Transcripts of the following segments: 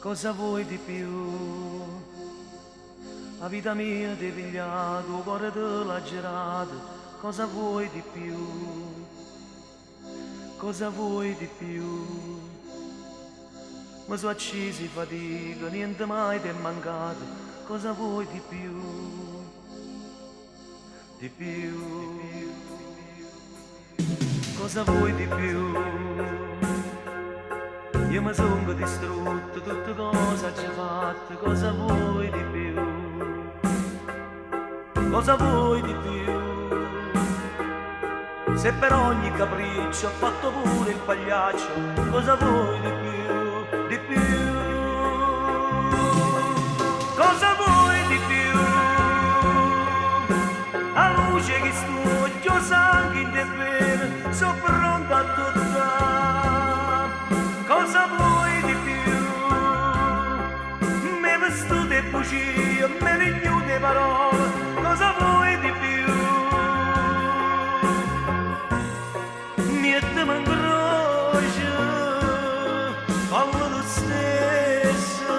Cosa vuoi di più? La vita mia ti hai pigliato, il cuore te l'ha girato. Cosa vuoi di più? Cosa vuoi di più? Mi sono accesi fatica, niente mai ti è mancato. Cosa vuoi di più? Di più? Cosa vuoi di più? Io mi sono distrutto, tutte cose ci hai fatto, cosa vuoi di più? Cosa vuoi di più? Se per ogni capriccio ho fatto pure il pagliaccio, cosa vuoi di più? Di più? Cosa vuoi di più? A luce che studio, sangue in te bene, sono pronto a toccare. Cosa vuoi di più? Me vestute e bugie, me rignute parole, cosa vuoi di più? Mettimi in croce, fallo tu stesso,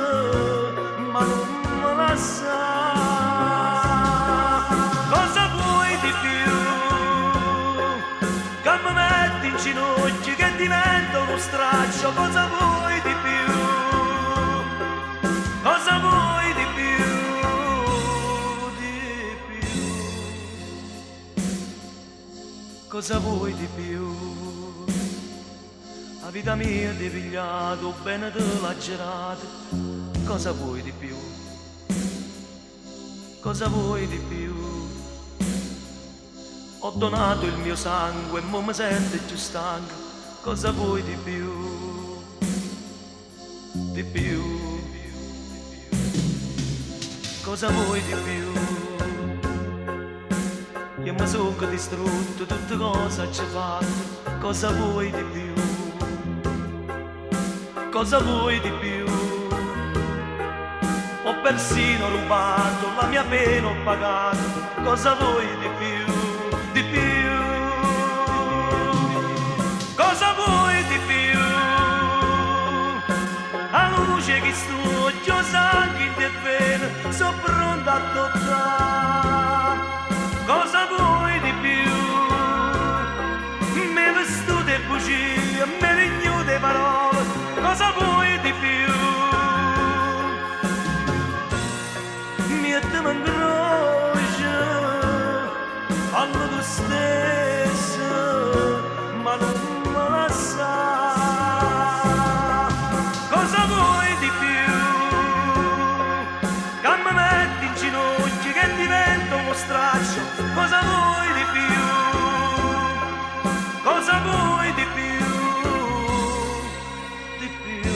ma non me lasciare. Cosa vuoi di più? Che mi metti in ginocchio, che diventa uno straccio, cosa vuoi di più? Cosa vuoi di più? Di più? Cosa vuoi di più? La vita mia ti hai pigliato, bene te l'ha girato, cosa vuoi di più? Cosa vuoi di più? Ho donato il mio sangue e mo mi sento più stanco, cosa vuoi di più? Di più? Cosa vuoi di più? Io mi sono distrutto, tutte cose ci hai fatto, cosa vuoi di più? Cosa vuoi di più? Ho persino rubato, la mia pena ho pagato, cosa vuoi di più? Di più? Cosa vuoi di più? A luce che studio, sangue in te bene, sono pronto a toccare. Cosa vuoi di più? Me vestute e bugie, me rignute parole, cosa vuoi di più? Mettimi in croce, fallo tu stesso, ma non me lasciare. Cosa vuoi di più? Che mi metti in ginocchio, che diventa uno straccio, cosa vuoi di più? Cosa vuoi di più? Di più?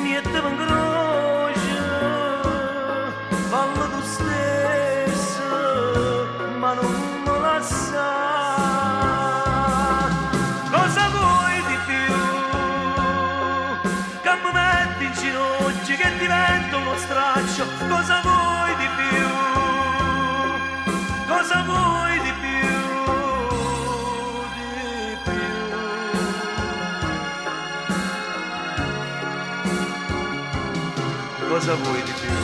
Mettimi in croce, fallo tu stesso, ma non me lasciare. Cosa vuoi di più? Che mi metti in ginocchio, che diventa uno straccio, cosa vuoi di più? Cosa vuoi di più? Di più? Cosa vuoi di più?